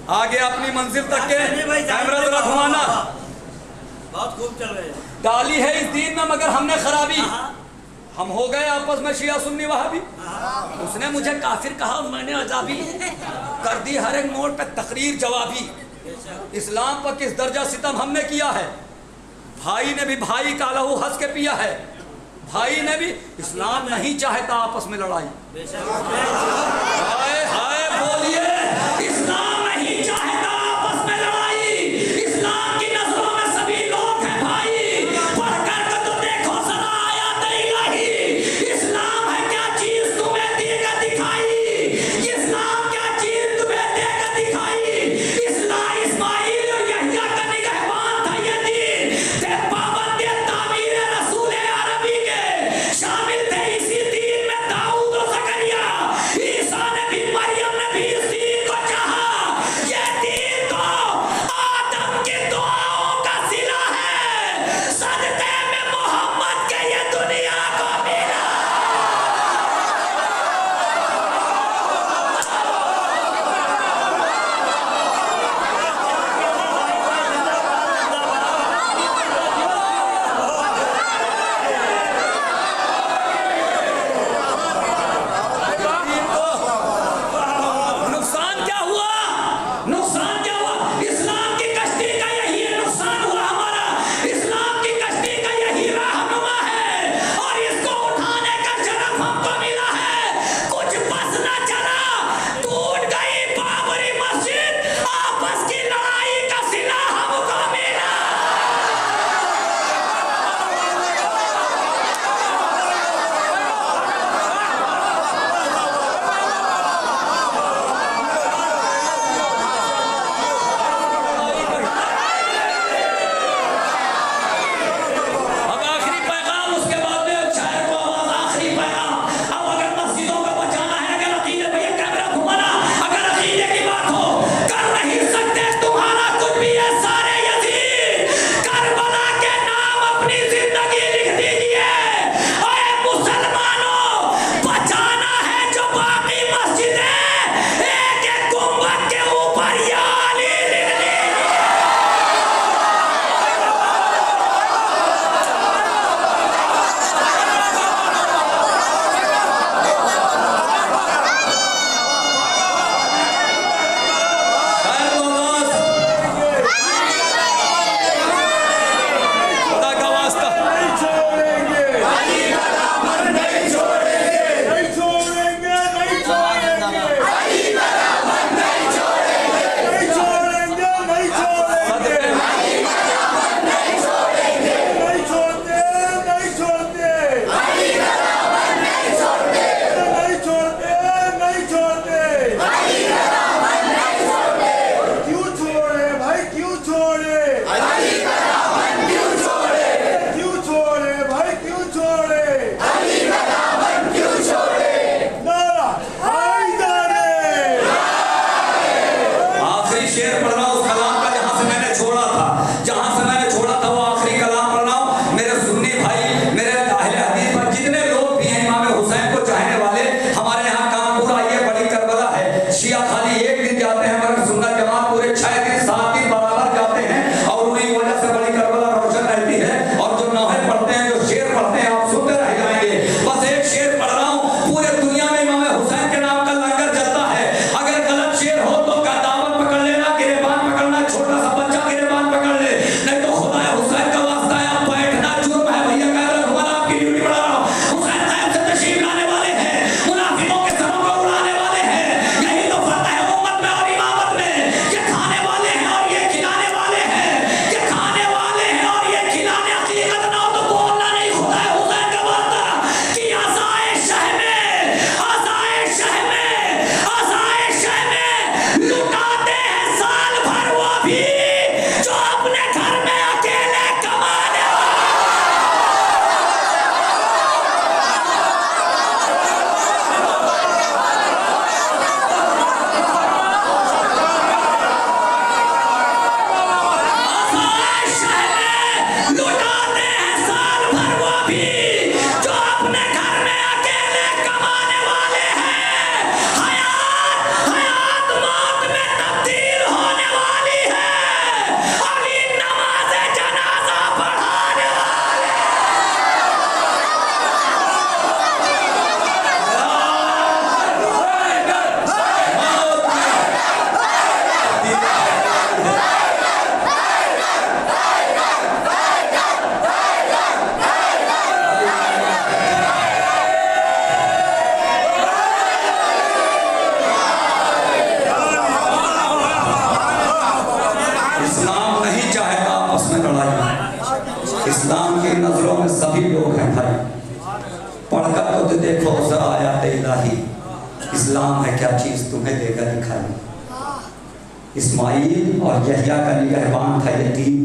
आगे अपनी मंजिल तक के कैमरा जरा घुमाना। बहुत खूब चल रहे हैं। डाली है इस दीन में मगर हमने खराबी। हम हो गए आपस में शिया सुन्नी वहाबी। उसने मुझे काफिर कहा, मैंने अजाबी कर दी हर एक मोड़ पे तकरीर जवाबी। इस्लाम पर किस दर्जा सितम हमने किया है। भाई ने भी भाई का लहू हंस के पिया है। भाई ने भी इस्लाम नहीं चाहता आपस में लड़ाई। हाय हाय बोलिए, इस्लाम नहीं चाहता आपस में लड़ाई। इस्लाम की नजरों में सभी लोग हैं भाई। पढ़कर के तो देखो जरा आयत इलाही। इस्लाम है क्या चीज तुम्हें देकर दिखाई। इस्लाम क्या चीज तुम्हें देकर दिखाई। इस्लाम इस्माइल और यहिया का निगहबान था ये दीन। थे पाबंद तामीर रसूल अरबी के। शामिल थे इसी दीन में दाऊद और ज़करिया। ईसा ने भी मरियम ने भी इस दीन को चाहा। ये दीन तो आदम की दुआओं का सिला है। सदक़े में मोहम्मद के ये दुनिया को मिला। नुकसान क्या हुआ। नुकसान क्या हुआ। इस्लाम की कश्ती का यही नुकसान हुआ हमारा। इस्लाम की कश्ती का यही रहनुमा है और इसको उठाने का शरफ हमको मिला है। कुछ बस न चला, टूट गई बाबरी मस्जिद। आपस की लड़ाई का सिला हमको मिला। अब आखिरी पैगाम, उसके बाद में शायर को आवाज आखिरी पैगाम। अब अगर मस्जिदों को बचाना है, अगर अकीदे पे ये कैमरा घुमाना, अगर अकीदे की बात हो, कर नहीं सकते तुम्हारा कुछ भी है सारे यजीद। करबला के नाम अपनी जिंदगी लिख दीजिए। ओए मुसलमानों, बचाना है जो बाकी मस्जिदें, एक एक गुंबद के ऊपर या अली लिख दीजिए। खैर तो आवाज, खुदा का वास्ता, नहीं छोड़ेंगे, नहीं छोड़ेंगे, नहीं छोड़ेंगे, नहीं छोड़ेंगे, नहीं छोड़ेंगे, नहीं छोड़ेंगे, नहीं छोड़ते, नहीं छोड़ते, नहीं छोड़ते, क्यों छोड़े भाई, क्यों छोड़े, क्यों छोड़े भाई, क्यों छोड़े, नारा हैदरे। आखिरी शेर पढ़ रहा हूं उस कलाम का जहां से मैंने छोड़ा था। जहां से मैंने छोड़ा था वो आखिरी कलाम पढ़ रहा हूं। मेरे सुन्नी भाई, मेरे अहले हदीस भाई, जितने लोग भी हैं इमाम हुसैन को चाहने वाले, हमारे यहाँ काम पूरा ये बड़ी करबला है। शिया खाली एक दिन जाते हैं मगर सुन्नत जमात पूरे 6 दिन 7 दिन बराबर जाते हैं और उन्हीं वजह से बड़ी करबला रोशन रहती है। और जो नौहे पढ़ते हैं, जो शेर पढ़ते हैं, आप सुनते रह जाएंगे। बस एक शेर पढ़ रहा हूँ। पूरे दुनिया में इमाम हुसैन के नाम का लंगर चलता है। अगर गलत शेर हो तो का दामन पकड़ लेना, गिरेबान इस्लाम की नजरों में सभी लोग हैं भाई। पढ़कर तो देखो जरा आयात इलाही, इस्लाम है क्या चीज़ तुम्हें देकर दिखाई। इस्माइल और यहया का निगहबान था, यतीम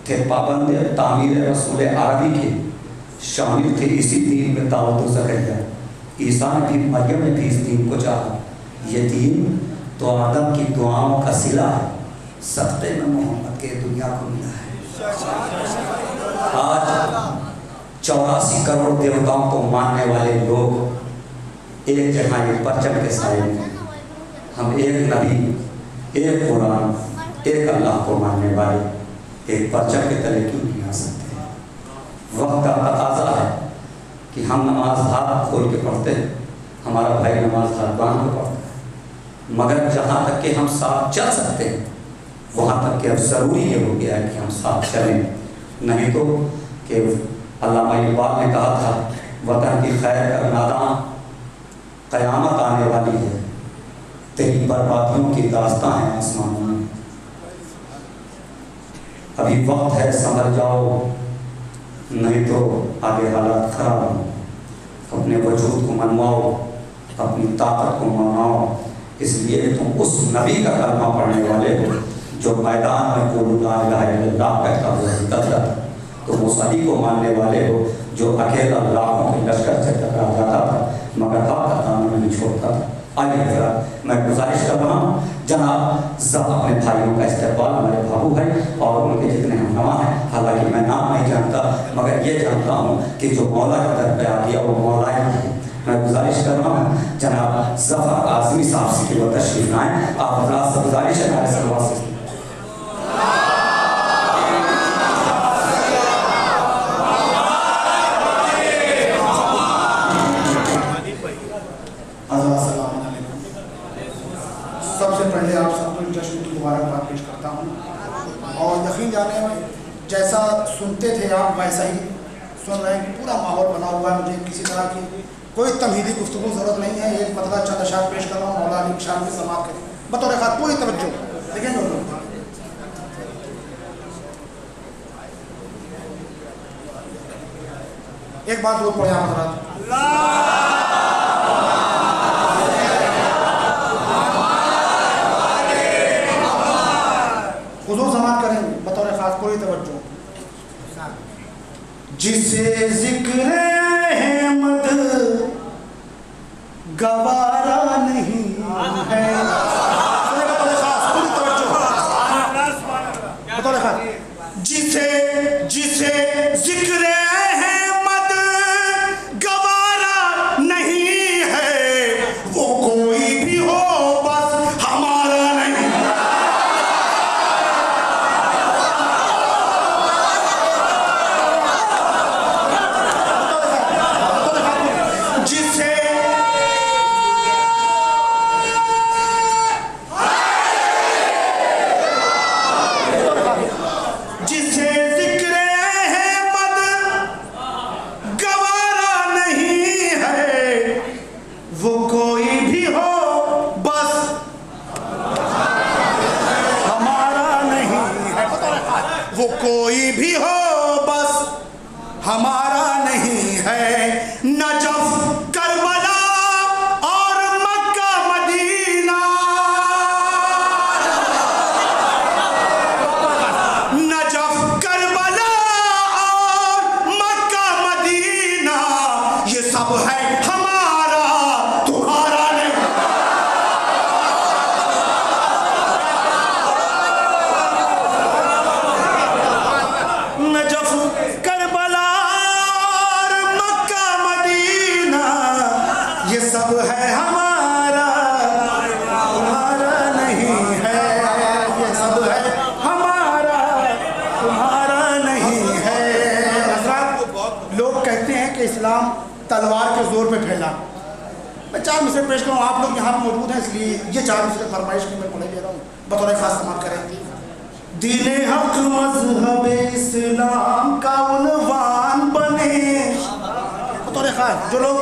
थे, पाबंद तामीर रसूल अरबी के शामिल थे इसी दीन में दाऊद ज़करिया। ईसा ने भी, मरियम ने भी इस दीन को चाहा। यतीम तो आदम की दुआओं का सिला है, सत्ते में मोहम्मद के दुनिया को मिला है। आज 84 करोड़ देवताओं को मानने वाले लोग एक जगह एक परचम के साए में, हम एक नबी, एक कुरान, एक अल्लाह को मानने वाले एक परचम के तले क्यों नहीं आ सकते? वक्त का तकाजा है कि हम नमाज हाथ खोल के पढ़ते हैं, हमारा भाई नमाज हाथ बांध के पढ़ता है, मगर जहाँ तक कि हम साथ चल सकते हैं वहाँ तक कि अब ज़रूरी ये हो गया है कि हम साथ चलें। नहीं तो कि अल्लामा इकबाल ने कहा था, वतन की खैर कर नादां, क़यामत आने वाली है, तेरी बर्बादियों की दास्तां है आसमानों में। अभी वक्त है संभल जाओ, नहीं तो आगे हालात खराब हो। अपने वजूद को मनवाओ, अपनी ताकत को मनाओ। इसलिए तुम उस नबी का कलमा पढ़ने वाले हो जो मैदान में कुल ला इलाहा इल्लल्लाह कहता हुआ कथरत, तुम उस अली को मानने वाले हो जो अकेला लाखों के लश्कर से टकरा जाता था मगर हक का दामन नहीं छोड़ता था। आइए जरा मैं गुजारिश कर रहा हूँ, जनाब सब अपने भाइयों का इस्तेमाल, हमारे बाबू भाई और उनके जितने हम नवा हैं, हालांकि मैं नाम नहीं जानता मगर ये जानता हूँ कि जो मौला के दर पे आ गया वो मौला ही है। मैं गुजारिश कर रहा हूँ जनाब ज़फ़र आज़मी साहब से कि वो तशरीफ लाएँ। आप हज़रात से गुजारिश है हमारे सलवात से सबसे पहले आप सबको जश्न की मुबारकबाद पेश करता हूँ और यकीन जाने में जैसा सुनते थे आप वैसा ही सुन रहे हैं कि पूरा माहौल बना हुआ है। मुझे किसी तरह की कोई तमहीदी गुफ्तगू ज़रूरत नहीं है। एक मतलब चंद अशार पेश कर रहा हूँ, मौला अली की शान में समाप्त करें बतौर ख़ास पूरी तवज्जो देखें। एक बात वो पढ़े आप हज़रात, हुज़ूर समाप्त करेंगे बतौर ख़ास पूरी तवज्जो। जिसे ज़िक्र अहमद गवारा नहीं है, बतौर ख़ास पूरी तवज्जो बतौर ख़ास। जिसे जिसे ज़िक्र अहमद गवारा नहीं है, वो कोई भी हो बस हमारा नहीं। जिसे जिसे ज़िक्र अहमद गवारा नहीं है, वो कोई भी हो बस हमारा नहीं है। वो कोई भी हो बस हमारा नहीं है। नजफ करबला और मक्का मदीना, नजफ करबला और मक्का मदीना, ये सब है हमारा तुम्हारा नहीं। नजफ करबला और मक्का मदीना, ये सब है हमारा तुम्हारा नहीं है। ये सब है हमारा तुम्हारा नहीं है। हज़रात लोग कहते हैं कि इस्लाम तलवार के जोर पे फैला। मैं 4 मिसरे पेश करूँ, आप लोग यहाँ मौजूद हैं इसलिए ये 4 मिसरे फरमाइश की मैं पढ़े दे रहा हूँ बतौर खास समाप्त करें। दीने हक मज़हब इस्लाम का उन्वान बने, बतौर खास जो लोग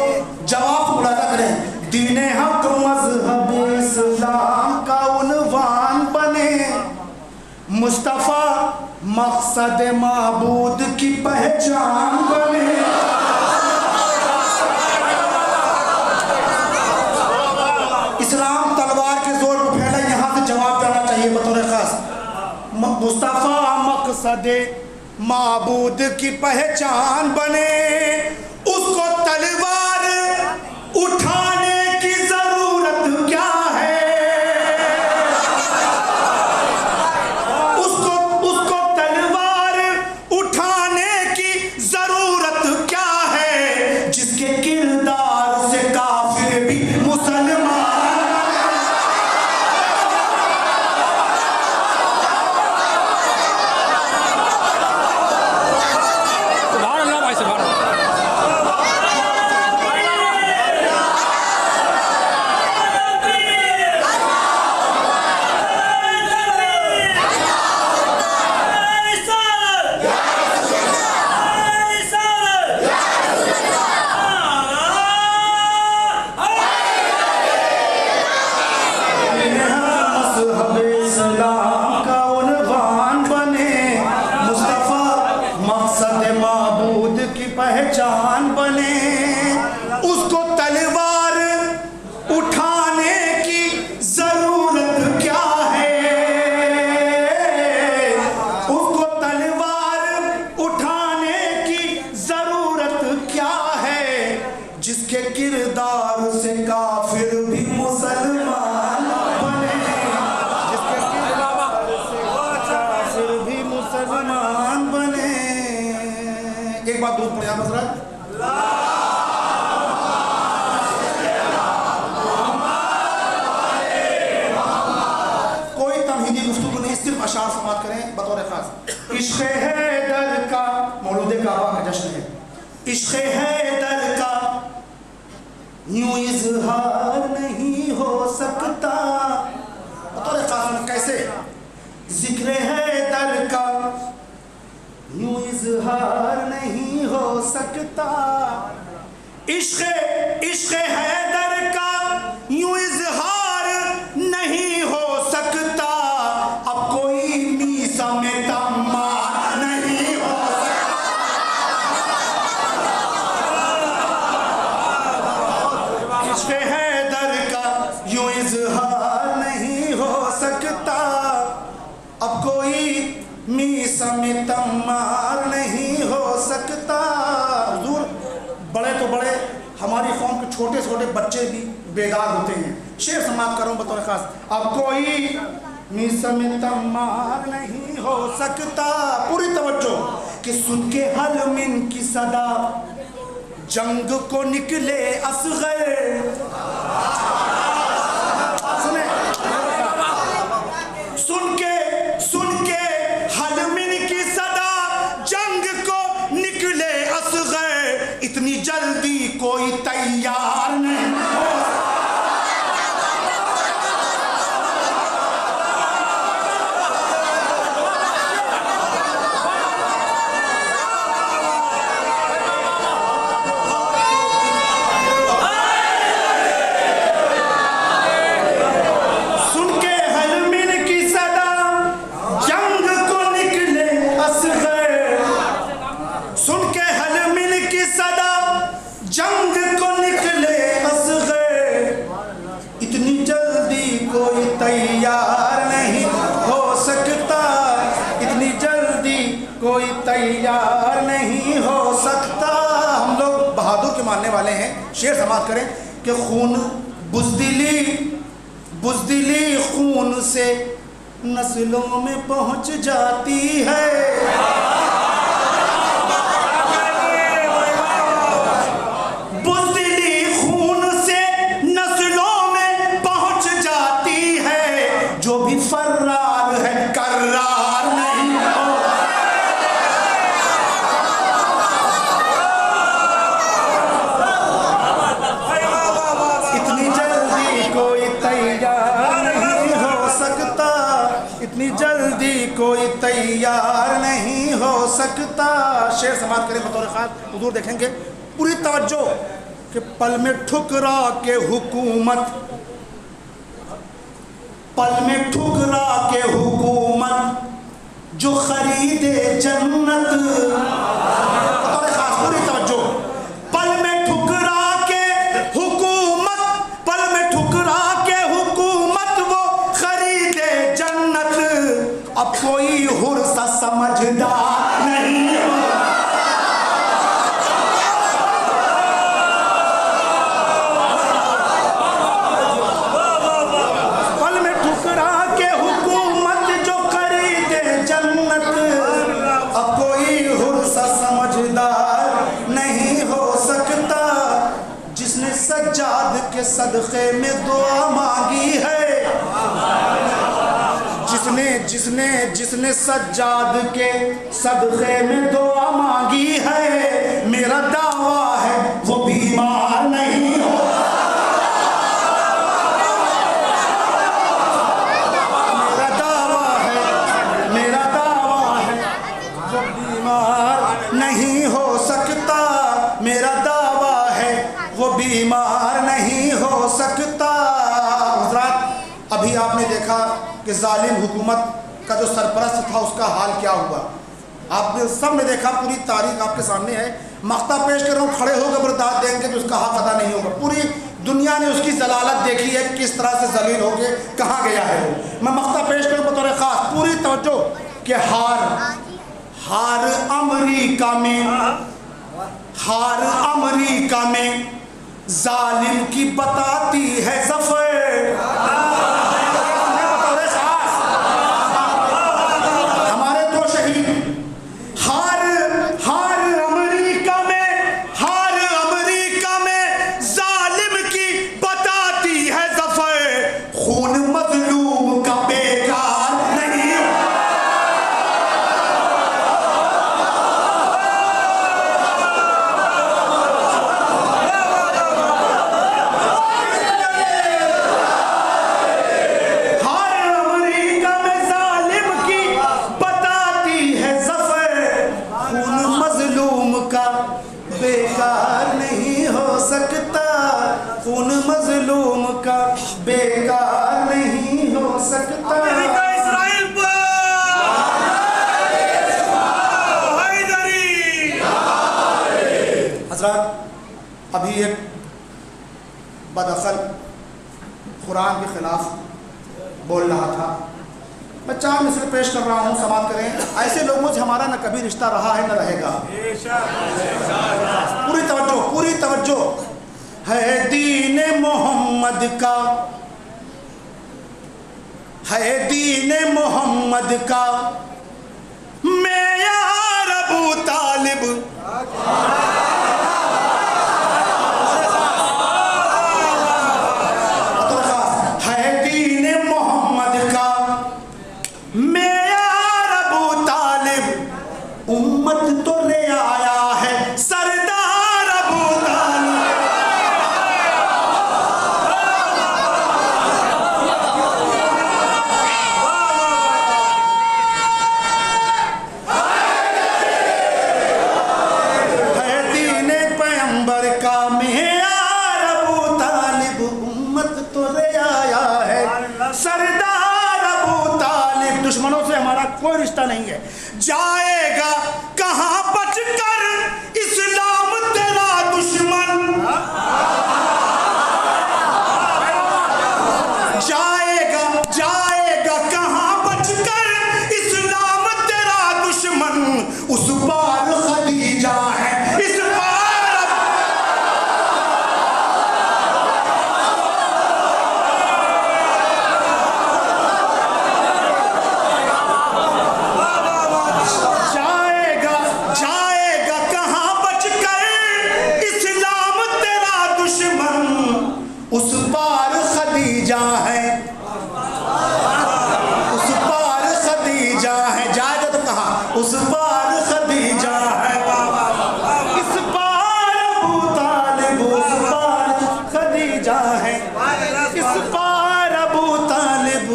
जवाब मुलाजा करें। दीने हक मज़हब इस्लाम का उन्वान बने, मुस्तफ़ा मकसद माबूद की पहचान बने। इस्लाम तलवार के जोर पर फैला, यहाँ से जवाब देना चाहिए बतौर खास। मुस्तफ़ा मकसद माबूद की पहचान बने, उसको तलवार उठाने की जरूरत क्या है? उसको तलवार उठाने की जरूरत क्या है? जिसके किरदार से काफिर भी मुसलमान। पहचान बने, उसको तलवार उठाने की जरूरत क्या है? उसको तलवार उठाने की जरूरत क्या है? जिसके किरदार से काफिर भी मुसलमान बने, जिसके किरदार से काफिर भी मुसलमान बने। एक बात दूर पड़ा हजरत, कोई तमहीदी गुफ्तगू नहीं, सिर्फ अशार समाप्त करें बतौर खास। इश्क़ हैदर का मौलूद काबा का जश्न है। इश्क़ हैदर का यूं इजहार नहीं हो सकता, बतौर खास कैसे? जिक्र हैदर का यूं इजहार नहीं हो सकता, इश्क़ हैदर का यूं इजहार नहीं हो सकता। अब कोई मीसा में तम्मा नहीं हो सकता। इश्क़ हैदर का यूं इजहार नहीं हो सकता, अब कोई मीसा में तम्मार नहीं हो सकता। हुजूर, बड़े तो बड़े, हमारी कौम के छोटे छोटे बच्चे भी बेदाग होते हैं। शेर समाप्त करूं बतौर खास। अब कोई मीसा में तम्मार नहीं हो सकता। पूरी तवज्जो कि सुन के हलमिन की सदा जंग को निकले असग़र। सुने, सुन के हलमिन की सदा जंग को निकले असग़र। इतनी जल्दी कोई तैयार नहीं हो। कोई तैयार नहीं हो सकता। हम लोग बहादुर के मानने वाले हैं। शेर समाप्त करें कि खून बुज़दिली खून से नस्लों में पहुंच जाती है। बुज़दिली खून से नस्लों में पहुंच जाती है। जो भी फर्रार है कर्रार नहीं हो। इतनी जल्दी कोई तैयार नहीं हो सकता। शेर समाप्त करें बतौर खास। हुजूर देखेंगे पूरी तवज्जो कि पल में ठुकरा के हुकूमत, पल में ठुकरा के हुकूमत जो खरीदे जन्नत, बतौर खास पूरी तवज्जो, पल में ठुकरा के हुकूमत, पल में ठुकरा के हुकूमत वो खरीदे जन्नत, अब कोई हुर सा समझदार नहीं। सज्जाद के सदक़े में दुआ मांगी है, जिसने सज्जाद के सदक़े में दुआ मांगी है, मेरा दावा है वो बीमार नहीं हो। मेरा दावा है वो बीमार नहीं हो सकता, मेरा दावा है वो बीमार नहीं हो सकता। हज़रात, अभी आपने देखा कि जालिम हुकूमत का जो सरपरस्त था उसका हाल क्या हुआ, आपने सब ने देखा, पूरी तारीख आपके सामने है। मख्ता पेश कर रहा हूँ, खड़े होकर बर्दाश्त देंगे तो उसका हक अदा नहीं होगा। पूरी दुनिया ने उसकी जलालत देखी है, किस तरह से जलील हो गए, कहाँ गया है वो। मैं मख्ता पेश करूँ बतौर ख़ास, पूरी तवज्जो कि हार अमरीका में जालिम की बताती है ज़फ़र। हमारे दो शहीद, हार अमरीका में जालिम की बताती है ज़फ़र, खून मज़लूम का बेकार नहीं। बेकार नहीं हो सकता, खून मजलूम का बेकार नहीं हो सकता। अमेरिका इस्राइल पर हज़रात, अभी एक बदअक़ल कुरान के ख़िलाफ़ बोल रहा था, मैं 4 मिसरे पेश कर रहा हूँ, समाप्त करें। ऐसे लोगों से हमारा न कभी रिश्ता रहा है न रहेगा। पूरी तवज्जो है दीन मोहम्मद का, मैं यार अबू तालिब, है दीन मोहम्मद का, मैं यार अबू तालिब, उम्मत तो ले आया है सरदार अबू तालिब। है दीन पैगंबर का, मैं यार अबू तालिब, उम्मत तो ले आया है सरदार अबू तालिब। दुश्मनों से हमारा कोई रिश्ता नहीं है। जाएगा कहाँ बचकर इस्लाम तेरा दुश्मन, जाएगा कहाँ बचकर इस्लाम तेरा दुश्मन, उस पार खदीजा है, इस पार जाएगा कहाँ बचकर इस्लाम तेरा दुश्मन, उस पार खदीजा है, उस पार खदीजा है। जाएगा तो कहाँ, उस पार खदीजा है, इस पार अबू तालिब, उस पार खदीजा है, इस पार अबू तालिब।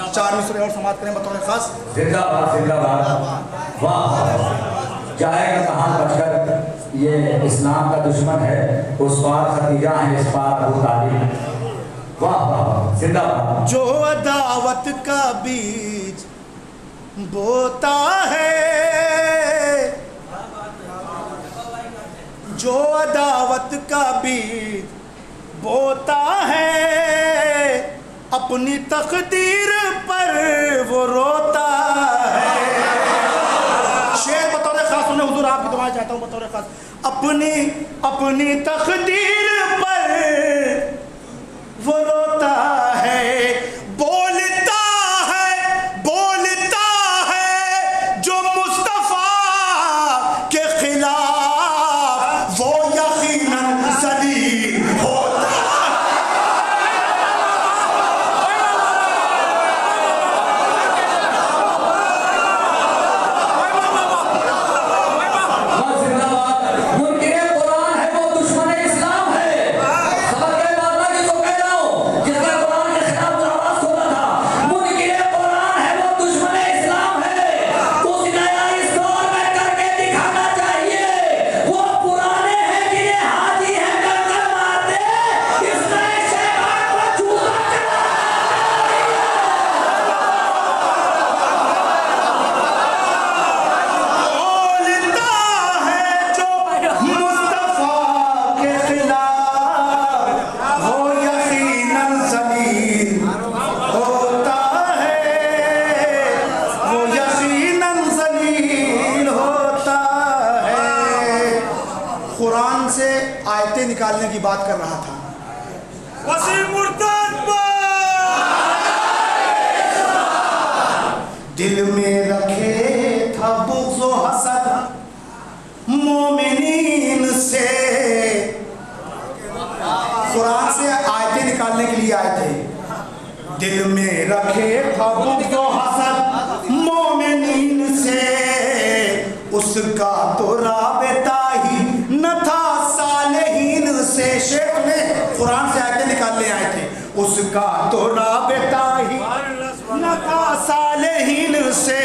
4 मिसरे और समाप्त करें बतौर खास। जिंदाबाद जिंदाबाद, वाह। जाएगा कहाँ बचकर, ये इस्लाम का दुश्मन है, उस पार खदीजा है, इस पार अबू तालिब। वाह वाह, जिंदाबाद। जो अदावत का बीज बोता है, जो अदावत का बीज बोता है, अपनी तकदीर पर वो रोता है। शेर बतौर खास सुने हुजूर, आपकी दुआ चाहता हूँ बतौर खास। अपनी तकदीर पर वो रोता है, बोलता है जो मुस्तफा के खिलाफ, वो यकीनन ज़लील होता है। मुनकिर कुरान है वो दुश्मन इस्लाम है। समझ गए बात ना कि जो कह रहा हूँ, जिसने कुरान के खिलाफ आवाज खोला था, मुनकिर कुरान है वो दुश्मन इस्लाम है। कुछ नया इस दौर में करके दिखाना चाहिए। वो पुराने हैं जिन्हें हाजी हैं कर मारते, इस नए शैतान को चूसा चला। बोलता है जो मुस्तफा के खिलाफ, वो यकीनन ज़लील होता है, वो यकीनन ज़लील होता है। कुरान से आयतें निकालने की बात कर रहा था। वसीम मुर्तद दिल में रखे था बुग़्ज़ व हसद मोमिनीन से। कुरान से आयतें निकालने के लिए आए थे। दिल में रखे था बुग़्ज़ व हसद मोमिनीन से, उसका तो राबता ही न था सालेहीन से। शेख ने कुरान से आयतें निकालने आए थे। उसका तो राबता ही न था सालेहीन से।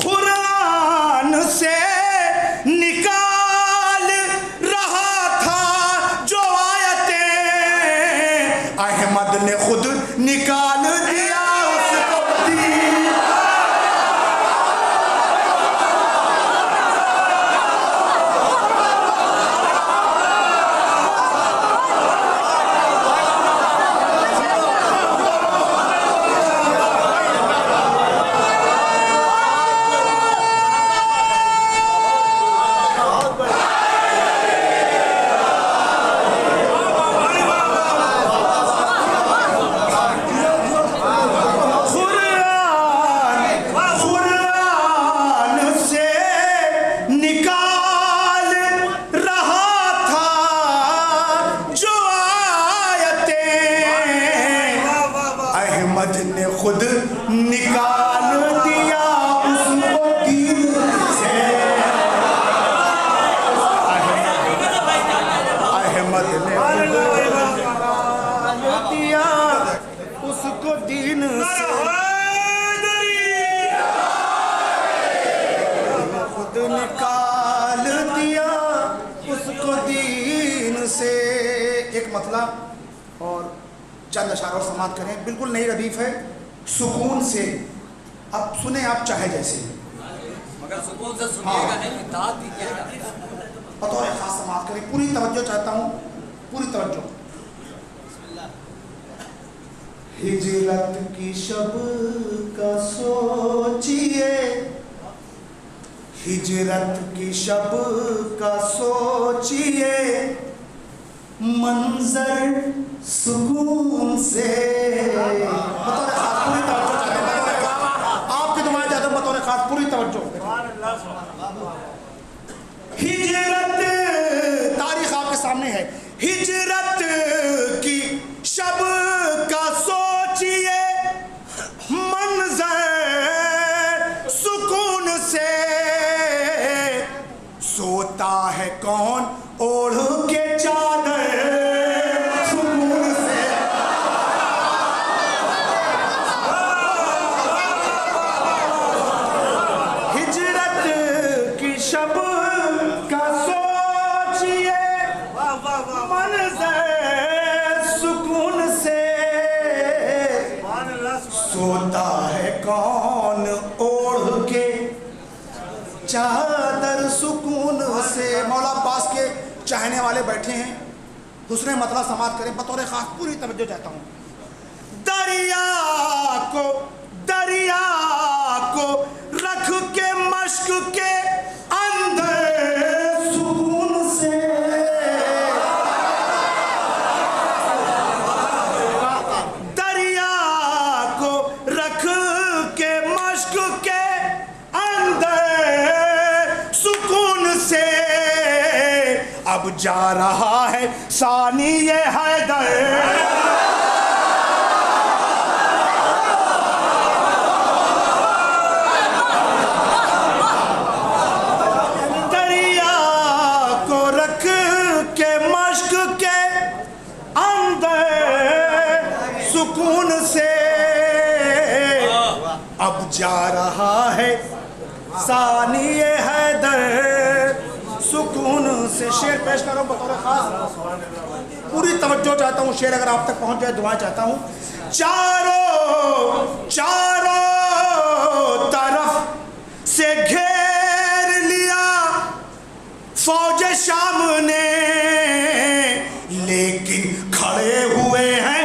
कुरान से निकाल रहा था जो आयतें, अहमद ने खुद निकाल दिया उसको दीन। कुरान से निकाल रहा था जो आयतें, अहमद ने खुद निकाल दिया उसको दीन से। अहमद ने खुद निकाल दिया उसको दीन से। खुद निकाल दिया उसको दीन से। एक मतलब और चंद अशार और समाप्त करें। बिल्कुल नई रदीफ है, सुकून से। अब सुने आप चाहे जैसे, मगर सुकून से सुनिएगा नहीं, दाद दीजिएगा। बतौर खास समाप्त करें। पूरी तवज्जो चाहता हूँ, पूरी तवज्जो। हिजरत की शब का सोचिए, हिजरत की शब का सोचिए, मंजर सुकून से। बतौर खास पूरी तवज्जो चाहता हूं, आपकी दुआएं चाहता हूं, बतौर खास पूरी तवज्जो। हिजरत, तारीख आपके सामने है। हिजरत की शब का सोचिए, मंजर सुकून से। सोता है कौन ओढ़ के चादर सुकून से। सोता है कौन ओढ़ के चादर सुकून से। मौला अब्बास के चाहने वाले बैठे हैं, हुस्ने मतलब समाप्त करें, बतौर खास पूरी तवज्जो चाहता हूँ। दरिया को रख के मश्क के अंदर सुकून से, दरिया को रख के मश्क के अंदर सुकून से, अब जा रहा है सानी ये हैदर। सुकून से अब जा रहा है सानिए हैदर सुकून से। शेर पेश करो बतौर खास, पूरी तवज्जो चाहता हूँ, शेर अगर आप तक पहुंच जाए दुआएं चाहता हूँ। चारों तरफ से घेर लिया फौज शाम ने, लेकिन खड़े हुए हैं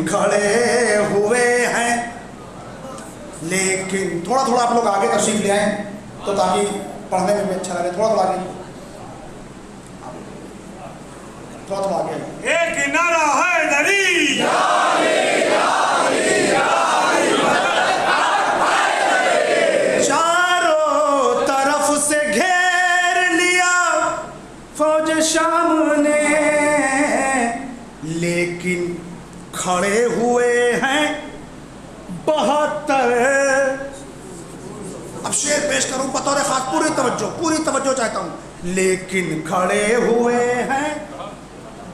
खड़े हुए हैं, लेकिन थोड़ा थोड़ा आप लोग आगे तशरीफ ले आए तो ताकि पढ़ने में भी अच्छा लगे। थोड़ा थोड़ा आगे, थोड़ा थोड़ा आगे। एक नारा है दरी, चारों तरफ से घेर लिया फौज शाम ने, लेकिन खड़े हुए हैं 72। अब शेर पेश करूं बतौर खास, पूरी तवज्जो चाहता हूं। लेकिन खड़े हुए हैं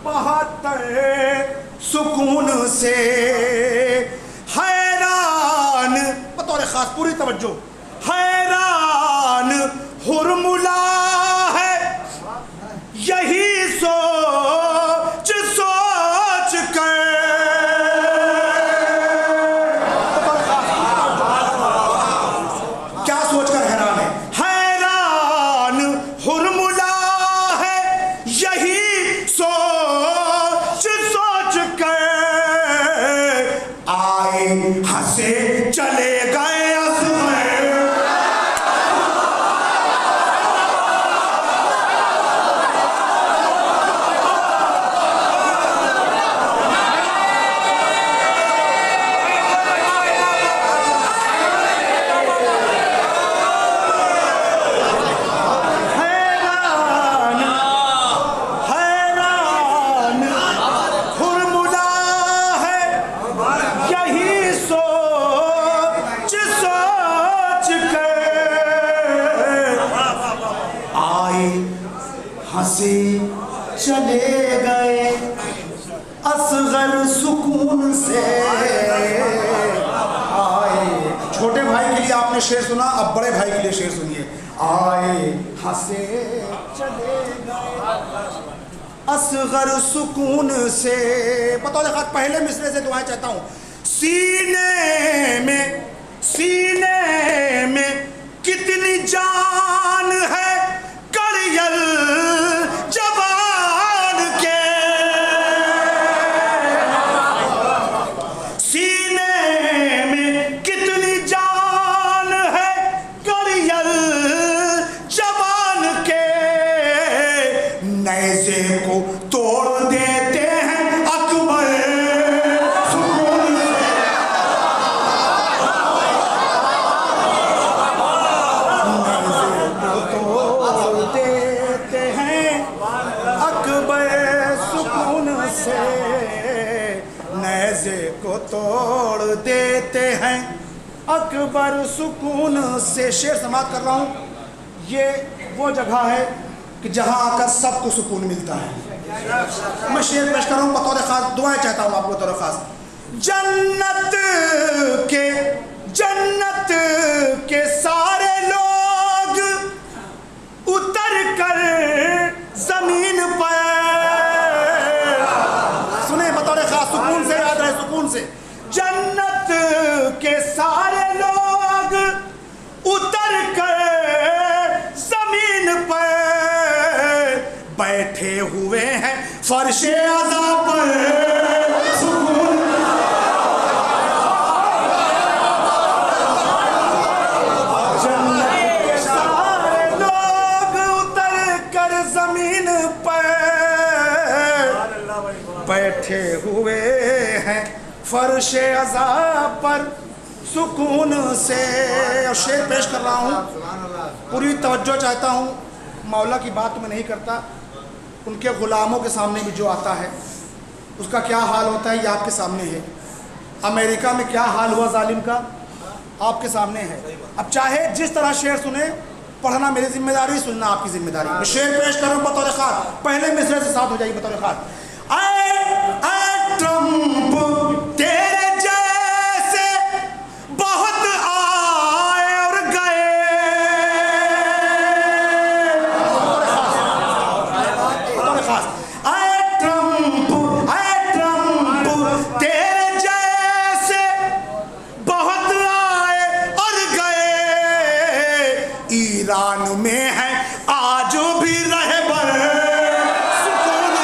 72 सुकून से, हैरान बतौर खास, पूरी तवज्जो, हैरान हुरमुला है यही सोच कर, हंसे चले गए असमय। हंसे चले गए असगर सुकून से आए। छोटे भाई के लिए आपने शेर सुना, अब बड़े भाई के लिए शेर सुनिए। आए हंसे चले गए असगर सुकून से। बतौर खास पहले मिसरे से दुआएं चाहता हूँ। सीने में कितनी जान है कड़ियल जवान के, सीने में कितनी जान है कड़ियल जवान के, नैज़े को तोड़ देते हैं अकबर सुकून से। नैज़े को तोड़ देते हैं अकबर सुकून से। शेर समाप्त कर रहा हूँ। ये वो जगह है कि जहां आकर सबको सुकून मिलता है। मैं शेर पेश कर रहा हूँ बतौर खास, दुआएं चाहता हूँ आपको बतौर खास। जन्नत के सारे लोग उतर कर जमीन पर, सुने बतौर खास, सुकून से याद रहे, सुकून से। जन्नत के सारे लोग उतर कर जमीन पर बैठे हुए हैं फर्शे अज़ा पर। सुकून जन्नत के सारे लोग उतर कर जमीन पर बैठे हुए हैं फर्शे अज़ा पर सुकून से। और शेर पेश कर रहा हूँ, पूरी तवज्जो चाहता हूँ। मौला की बात मैं नहीं करता, उनके ग़ुलामों के सामने भी जो आता है उसका क्या हाल होता है ये आपके सामने है। अमेरिका में क्या हाल हुआ जालिम का आपके सामने है। अब चाहे जिस तरह शेर सुने, पढ़ना मेरी जिम्मेदारी, सुनना आपकी जिम्मेदारी। मैं शेर पेश कर रहा हूँ बतौर खास, पहले मिसरे से साथ हो जाइए बतौर खास। ट्रम्प तेरे जैसे बहुत आए और गए, ट्रम्प तेरे जैसे बहुत आए और गए। ईरान में है आज भी रहबर सुकून।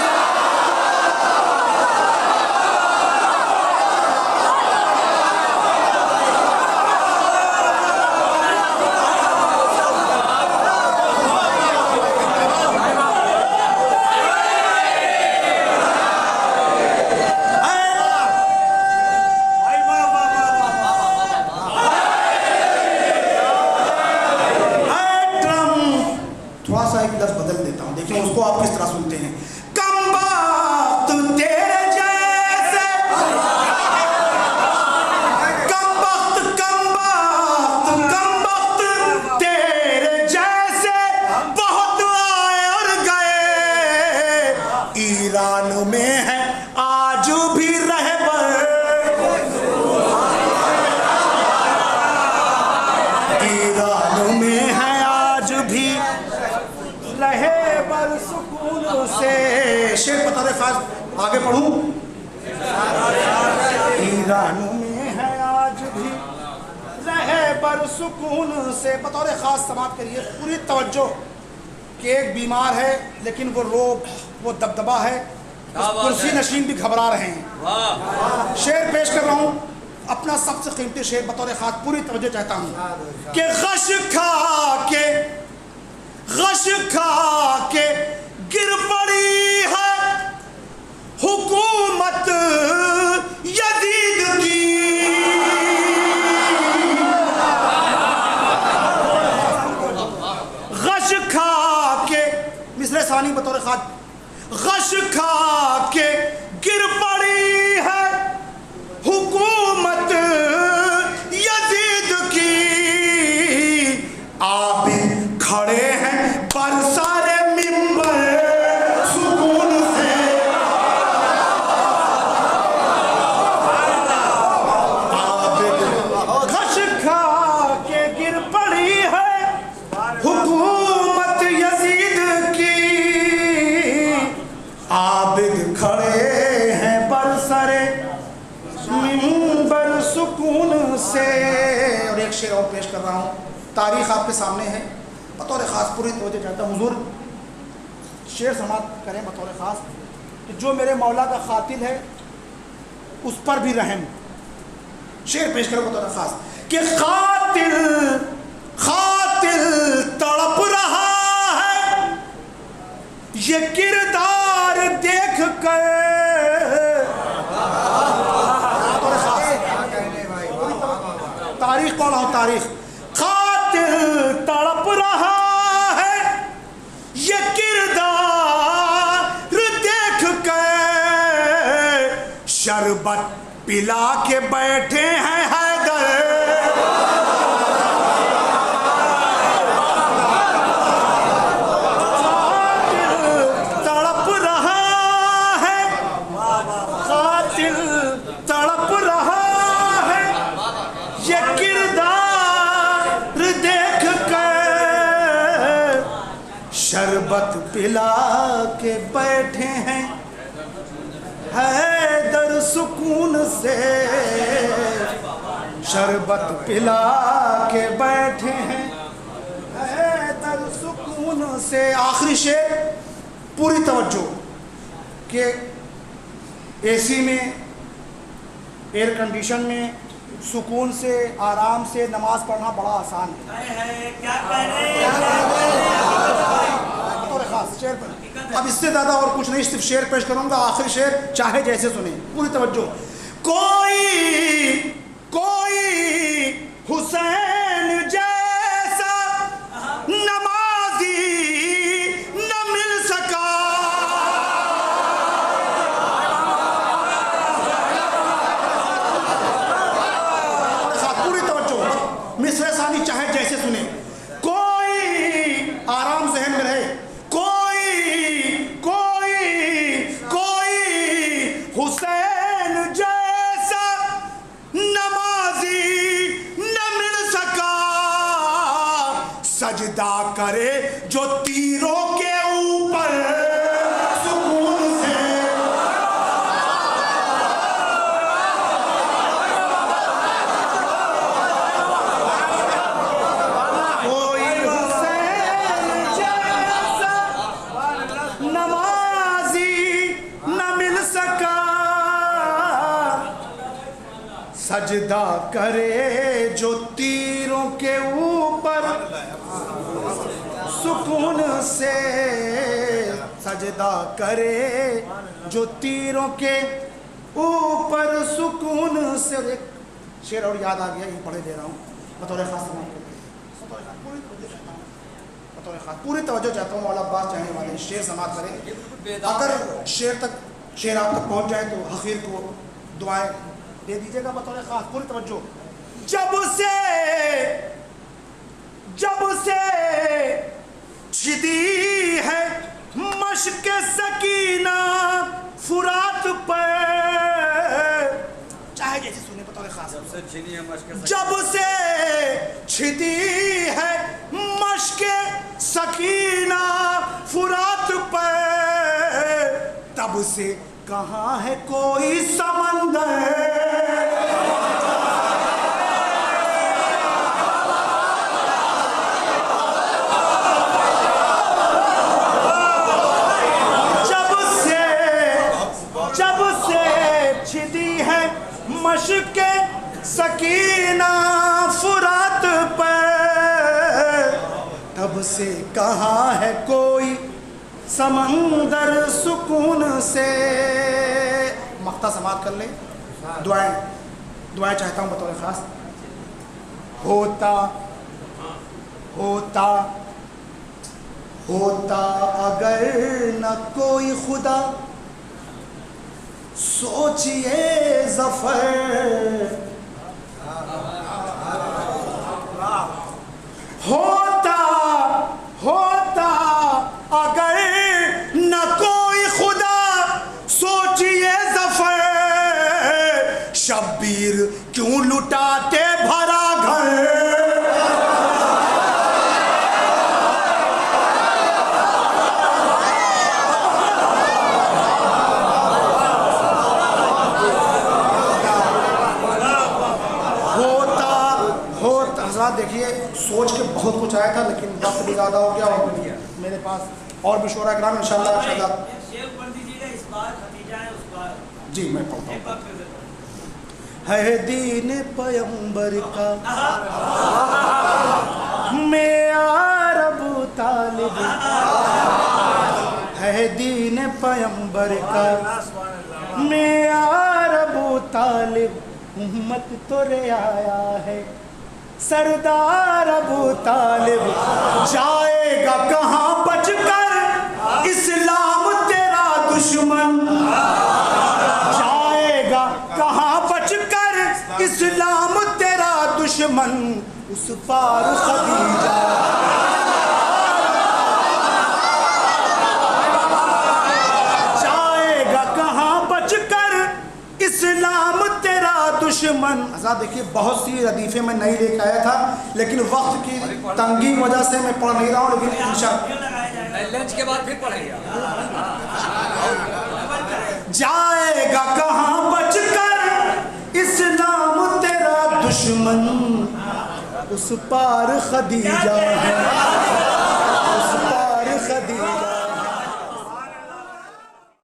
थोड़ा सा एक लफ्ज़ बदल देता हूँ, देखिए उसको आप किस तरह सुनते हैं। कमबख्त तेरे जैसे, कमबख्त तेरे जैसे बहुत आए और गए। ईरान में है आज भी रहबर, ईरान में है आज भी रहे बर सुकून से। शेर बता रहे खास, आगे पढ़ूं। ईरान में है आज भी रहे बर सुकून से। बतौर खास समाप्त करिए, पूरी तवज्जो कि एक बीमार है लेकिन वो रोब, वो दबदबा है, कुर्सी नशीन भी घबरा रहे हैं। शेर पेश कर रहा हूं, अपना सबसे कीमती शेर बतौर खास, पूरी तवज्जो चाहता हूं कि गश खा के गिर पड़ी है हुकूमत यजीद की। गश खा के, मिसरे सानी बतौर खास, गश खा के गिर पड़ी है हुकूमत यजीद की। आबिद खड़े हैं पर सारे मिंबर सुकून से। आबिद खश खा के गिर पड़ी है हुकूमत यजीद की। आबिद खड़े हैं पर सारे मिंबर सुकून से। और एक शेर और पेश कर रहा हूँ, तारीख आपके सामने है, बतौर ख़ास पूरी तवज्जो चाहता हूँ। हुजूर शेर समाप्त करें बतौर ख़ास कि जो मेरे मौला का क़ातिल है उस पर भी रहम। शेर पेश करो बतौर ख़ास कि क़ातिल तड़प रहा है ये किरदार देख कर। तारीख पढ़ रहा हूँ, तारीख। तड़प रहा है ये किरदार देख कर। शरबत पिला के बैठे हैं हैदर। पिला के बैठे हैं हैदर सुकून से, शरबत पिला के बैठे हैं हैदर सुकून से। आखिरी शेर पूरी तवज्जो कि एसी में, एयर कंडीशन में सुकून से आराम से नमाज पढ़ना बड़ा आसान है। क्या कह रहे हैं? बतौर खास शेर पर, अब इससे ज़्यादा और कुछ नहीं, सिर्फ शेर पेश करूंगा। आखिरी शेर चाहे जैसे सुने, पूरी तवज्जो। कोई हुसैन जैसा नमाजी न मिल सका, पूरी तवज्जो, मिसरे सानी चाहे जैसे सुने। कोई आराम जहन में रहे, कोई हुसैन जैसा नमाजी न मिल सका, सजदा करे जो तीरों के ऊपर सुकून से। कोई हुसैन जैसा नमाजी न मिल सका, सजदा करे जो तीरों के ऊपर सुकून से, सजदा करे जो तीरों के ऊपर सुकून से। और एक शेर और याद आ गया, ये पढ़े दे रहा हूँ बतौर खास, बतौर खास पूरी तवज्जो चाहता हूँ। मौला अब्बास चाहने वाले शेर समाप्त करें। अगर शेर आप तक पहुँच जाए तो हकीर को दुआएं दे दीजिएगा बतौर खास, पूरी तवज्जो। जब से छिदी है मश्क सकीना फुरात पर, चाहे जैसे सुने बतौर खास। जब से छिदी है मश्क सकीना फुरात पर, तब से कहाँ है कोई समंदर, मश्क सकीना फुरात पर, तब से कहाँ है कोई समंदर सुकून से। मक्ता समाप्त कर ले, दुआएं चाहता हूँ बतौर खास। होता अगर न कोई खुदा, सोचिए ज़फ़र, होता अगर न कोई खुदा, सोचिए ज़फ़र, शब्बीर क्यों लुटाते भरा घर। देखिए सोच के बहुत कुछ आया था, लेकिन वक्त भी ज़्यादा हो गया और मेरे पास और भी शोरा कराम इंशाल्लाह जी मैं पढ़ता हूँ। है दीन पैगंबर का मैं अरब तालिब, है दीन पैगंबर का मैं अरब तालिब, उम्मत तो रे आया है सरदार अबू तालिब, जाएगा कहाँ बचकर इस्लाम तेरा दुश्मन, जाएगा कहाँ बचकर इस्लाम तेरा दुश्मन, उस पार खदीजा जाएगा कहाँ बचकर इस्लाम तेरा दुश्मन। आज़ाद देखिए बहुत सी रदीफ़े मैं नहीं लेकर आया था, लेकिन वक्त की तंगी वजह से मैं पढ़ नहीं रहा हूँ, लेकिन इंशाअल्लाह लंच के बाद फिर पढ़ेंगे। जाएगा कहाँ बचकर इस्लाम तेरा दुश्मन, उस पार खदीजा है।